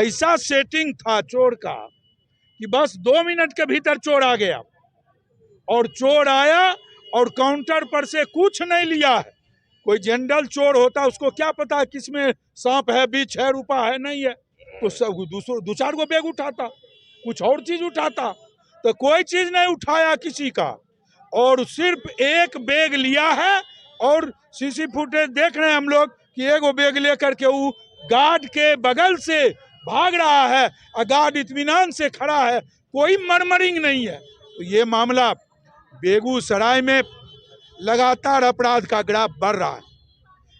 ऐसा सेटिंग था चोर का कि बस 2 मिनट के भीतर चोर आ गया, और चोर आया और काउंटर पर से कुछ नहीं लिया है। कोई जनरल चोर होता, उसको क्या पता किसमें सांप है, बिछ है, रुपा है, नहीं है, तो सब दो चार गो बैग उठाता, कुछ और चीज उठाता। तो कोई चीज नहीं उठाया किसी का, और सिर्फ एक बैग लिया है। और सीसी फुटेज देख रहे हैं हम लोग कि एक बैग लेकर के वो गार्ड के बगल से भाग रहा है, और गार्ड इत्मीनान से खड़ा है, कोई मरमरिंग नहीं है। तो ये मामला बेगूसराय में लगातार अपराध का ग्राफ बढ़ रहा है।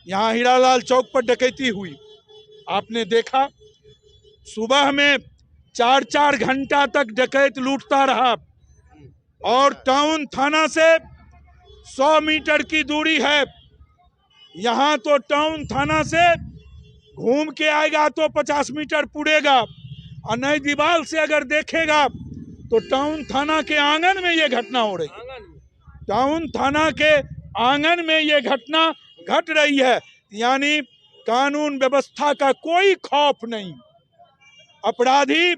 यहाँ हीरालाल चौक पर डकैती हुई, आपने देखा, सुबह में 4-4 घंटा तक डकैत लूटता रहा, और टाउन थाना से 100 मीटर की दूरी है। यहाँ तो टाउन थाना से घूम के आएगा तो 50 मीटर पुड़ेगा, और नई दीवार से अगर देखेगा तो टाउन थाना के आंगन में ये घटना हो रही है। टाउन थाना के आंगन में ये घटना घट रही है, यानी कानून व्यवस्था का कोई खौफ नहीं। अपराधी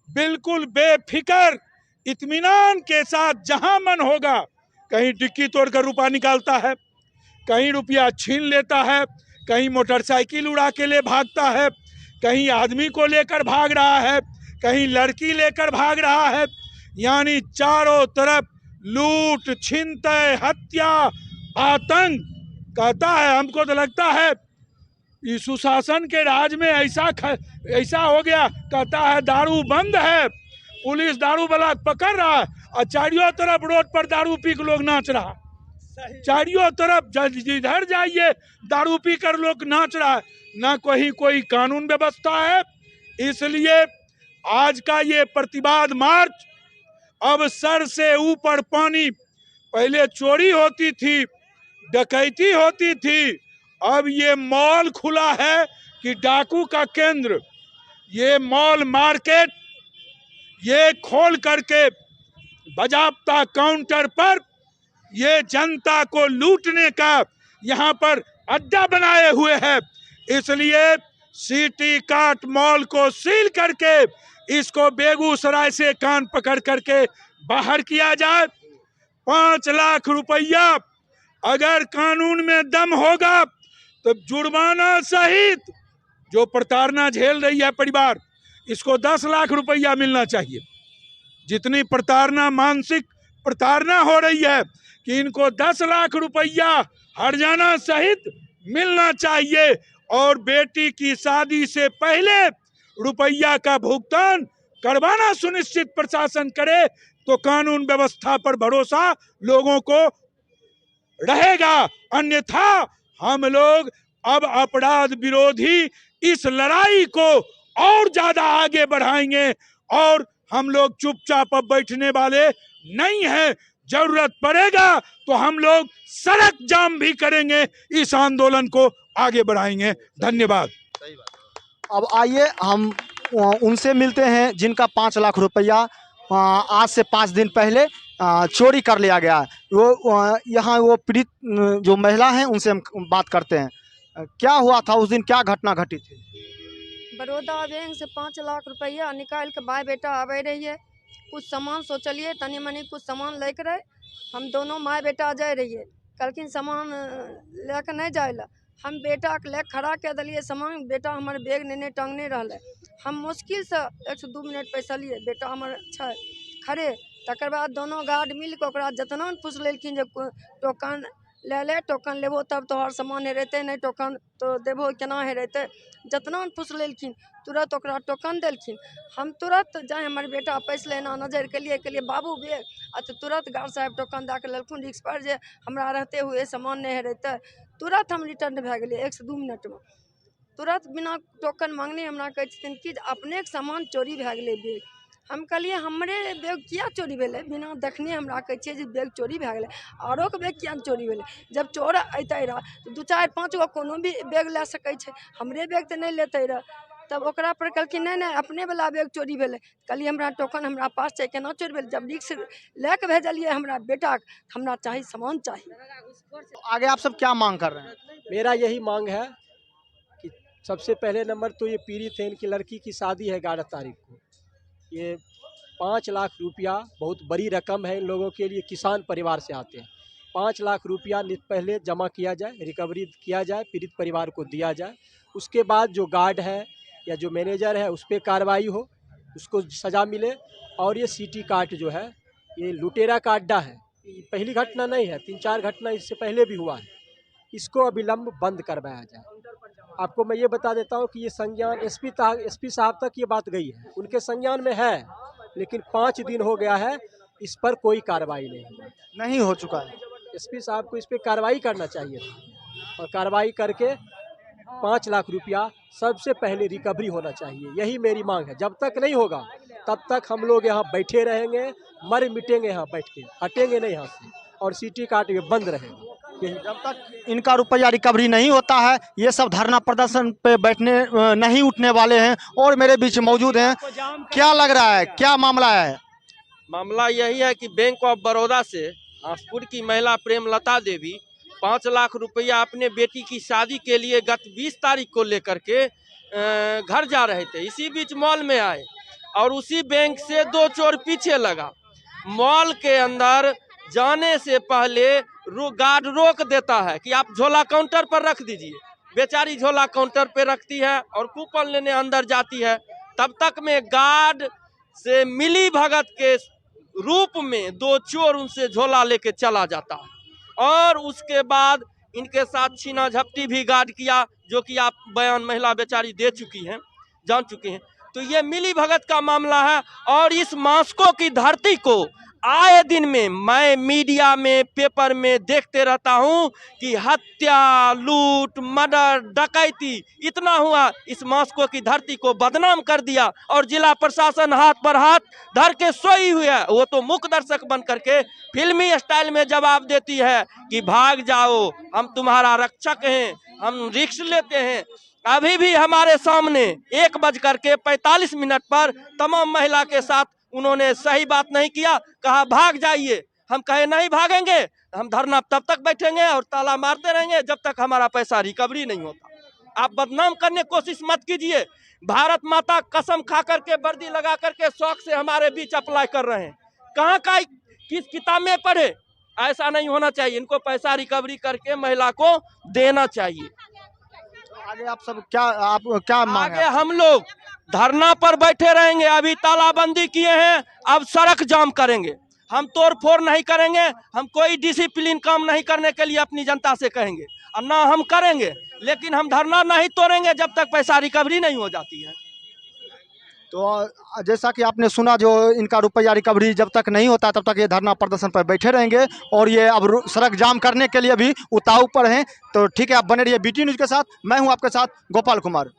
बिल्कुल बेफिक्र इत्मीनान के साथ जहां मन होगा, कहीं डिक्की तोड़कर रुपया निकालता है, कहीं रुपया छीन लेता है, कहीं मोटरसाइकिल उड़ा के ले भागता है, कहीं आदमी को लेकर भाग रहा है, कहीं लड़की लेकर भाग रहा है। यानी चारों तरफ लूट, छिनतई, हत्या, आतंक। कहता है, हमको तो लगता है इस सुशासन के राज में ऐसा हो गया, कहता है दारू बंद है, पुलिस दारू वाला पकड़ रहा है, और चारों तरफ रोड पर दारू पी के लोग नाच रहा है। चारों तरफ जिधर जाइए दारू पी कर लोग नाच रहा है, ना कोई कानून व्यवस्था है। इसलिए आज का ये प्रतिवाद मार्च अब सर से ऊपर पानी। पहले चोरी होती थी, डकैती होती थी, अब ये मॉल खुला है कि डाकू का केंद्र। ये मॉल मार्केट ये खोल करके बाजाबता काउंटर पर ये जनता को लूटने का यहाँ पर अड्डा बनाए हुए है। इसलिए सिटी कार्ट मॉल को सील करके इसको बेगूसराय से कान पकड़ करके बाहर किया जाए। 5 लाख रुपया अगर कानून में दम होगा तो जुर्माना सहित जो प्रताड़ना झेल रही है परिवार, इसको 10 लाख रुपया मिलना चाहिए। जितनी प्रताड़ना, मानसिक प्रताड़ना हो रही है, कि इनको 10 लाख रुपया हर्जाना सहित मिलना चाहिए, और बेटी की शादी से पहले रुपया का भुगतान करवाना सुनिश्चित प्रशासन करे, तो कानून व्यवस्था पर भरोसा लोगों को रहेगा। अन्यथा हम लोग अब अपराध विरोधी इस लड़ाई को और ज्यादा आगे बढ़ाएंगे, और हम लोग चुपचाप अब बैठने वाले नहीं हैं। जरूरत पड़ेगा तो हम लोग सड़क जाम भी करेंगे, इस आंदोलन को आगे बढ़ाएंगे। धन्यवाद। अब आइए हम उनसे मिलते हैं जिनका 5 लाख रुपया आज से 5 दिन पहले चोरी कर लिया गया। वो यहाँ वो पीड़ित जो महिला हैं उनसे हम बात करते हैं। क्या हुआ था उस दिन, क्या घटना घटी थी? बड़ौदा बैंक से 5 लाख रुपया निकाल के भाई बेटा आवे रही है। कुछ सामान सोचलिए तनी मनी कुछ सामान लेकर रहे, हम दोनों माँ बेटा जाए रहिए। कहलखिन सामान लेकर नहीं जाए ला, हम बेटा के ले खड़ा कर दिलिए सामान। बेटा हमारे बैग नेने टांगने रहले, हम मुश्किल से 1 से 2 मिनट पैसा लिए, बेटा हमारे अच्छा खड़े। तकर बाद दोनों गार्ड मिल के ओकरा जतना पूछ लेलखिन जे टोकन ले टोकन लेबो तब तोहर सामान हेरेते, नहीं टोकन तो देबो केना हेरेते। जतना पूछ लेलखिन तुरंत ओकरा टोकन देलखिन। हम तुरंत जाए हमारे बेटा पैसा लेना नजर के लिए बाबू बैग, तो तुरंत गार्ड साहब टोकन दे के लेलखिन रिक्स पर जे हमरा रहते हुए सामान नहीं हेरेते। तुरंत हम रिटर्न भए गेलिए 1 से 2 मिनट में। तुरंत बिना टोकन मांगने हमरा कहै छथिन कि अपने के सामान चोरी भए गेलै बैग। हम कहलिए हमरे बैग किया चोरी भेलै, बिना देखने हमरा कहै छियै जे बैग चोरी भए गेलै, औरो के बैग किया चोरी भेलै। जब चोर अयतै रह तो 2, 4, 5 गो कोनो भी बैग ले सकै छै, हमरे बैग तो नहीं लेते रह। तब ओकरा पर कहलखिन नहीं अपने वाला बैग चोरी भेलै। कहलिए हमरा टोकन हमरा पास छै, केना चोरी भेलै। जब रिक्स लेके भेजलिए हमरा बेटा, हमरा चाहिए सामान चाहिए। आगे आप सब क्या मांग कर रहे हैं? मेरा यही मांग है कि सबसे पहले नंबर तो ये पीड़ित है, इनकी लड़की की शादी है 11 तारीख को। ये 5 लाख रुपया बहुत बड़ी रकम है इन लोगों के लिए, किसान परिवार से आते हैं। 5 लाख रुपया पहले जमा किया जाए, रिकवरी किया जाए, पीड़ित परिवार को दिया जाए। उसके बाद जो गार्ड है या जो मैनेजर है उस पर कार्रवाई हो, उसको सज़ा मिले। और ये सिटी काट जो है ये लुटेरा का अड्डा है, ये पहली घटना नहीं है, 3-4 घटना इससे पहले भी हुआ है। इसको अविलंब बंद करवाया जाए। आपको मैं ये बता देता हूँ कि ये संज्ञान एसपी साहब तक ये बात गई है, उनके संज्ञान में है, लेकिन 5 दिन हो गया है, इस पर कोई कार्रवाई नहीं हो चुका है। एसपी साहब को इस पर कार्रवाई करना चाहिए था, और कार्रवाई करके 5 लाख रुपया सबसे पहले रिकवरी होना चाहिए। यही मेरी मांग है। जब तक नहीं होगा तब तक हम लोग यहाँ बैठे रहेंगे, मर मिटेंगे यहाँ बैठ के, हटेंगे नहीं यहाँ से, और सिटी काट ये बंद रहेगा। जब तक इनका रुपया रिकवरी नहीं होता है ये सब धरना प्रदर्शन पे बैठने नहीं उठने वाले हैं। और मेरे बीच मौजूद हैं, क्या लग रहा है, क्या मामला है? मामला यही है कि बैंक ऑफ बड़ौदा से हासपुर की महिला प्रेमलता देवी 5 लाख रुपया अपने बेटी की शादी के लिए गत 20 तारीख को लेकर के घर जा रहे थे। इसी बीच मॉल में आए और उसी बैंक से 2 चोर पीछे लगा। मॉल के अंदर जाने से पहले गार्ड रोक देता है कि आप झोला काउंटर पर रख दीजिए। बेचारी झोला काउंटर पर रखती है और कूपन लेने अंदर जाती है। तब तक में गार्ड से मिली भगत के रूप में 2 चोर उनसे झोला लेके चला जाता है। और उसके बाद इनके साथ छीना झपटी भी गार्ड किया, जो कि आप बयान महिला बेचारी दे चुकी हैं, जान चुकी हैं। तो ये मिली भगत का मामला है। और इस मास्को की धरती को आए दिन में मैं मीडिया में, पेपर में देखते रहता हूं कि हत्या, लूट, मर्डर, डकैती इतना हुआ। इस मास्को की धरती को बदनाम कर दिया और जिला प्रशासन हाथ पर हाथ धर के सोई हुई है। वो तो मुख्य दर्शक बन करके फिल्मी स्टाइल में जवाब देती है कि भाग जाओ, हम तुम्हारा रक्षक हैं, हम रिस्क लेते हैं। अभी भी हमारे सामने 1:45 पर तमाम महिला के साथ उन्होंने सही बात नहीं किया, कहा भाग जाइए। हम कहे नहीं भागेंगे, हम धरना तब तक बैठेंगे और ताला मारते रहेंगे जब तक हमारा पैसा रिकवरी नहीं होता। आप बदनाम करने की कोशिश मत कीजिए। भारत माता कसम खा करके, वर्दी लगा करके शौक से हमारे बीच अप्लाई कर रहे हैं। कहाँ का किस किताब में पढ़े? ऐसा नहीं होना चाहिए। इनको पैसा रिकवरी करके महिला को देना चाहिए। आगे आप सब क्या मांग आगे हम लोग धरना पर बैठे रहेंगे। अभी तालाबंदी किए हैं, अब सड़क जाम करेंगे। हम तोड़ फोड़ नहीं करेंगे, हम कोई डिसिप्लिन काम नहीं करने के लिए अपनी जनता से कहेंगे, और ना हम करेंगे। लेकिन हम धरना नहीं तोड़ेंगे जब तक पैसा रिकवरी नहीं हो जाती है। तो जैसा कि आपने सुना, जो इनका रुपया रिकवरी जब तक नहीं होता तब तक ये धरना प्रदर्शन पर बैठे रहेंगे और ये अब सड़क जाम करने के लिए भी उताऊ पर हैं। तो ठीक है, आप बने रहिए BT न्यूज़ के साथ। मैं हूं आपके साथ गोपाल कुमार।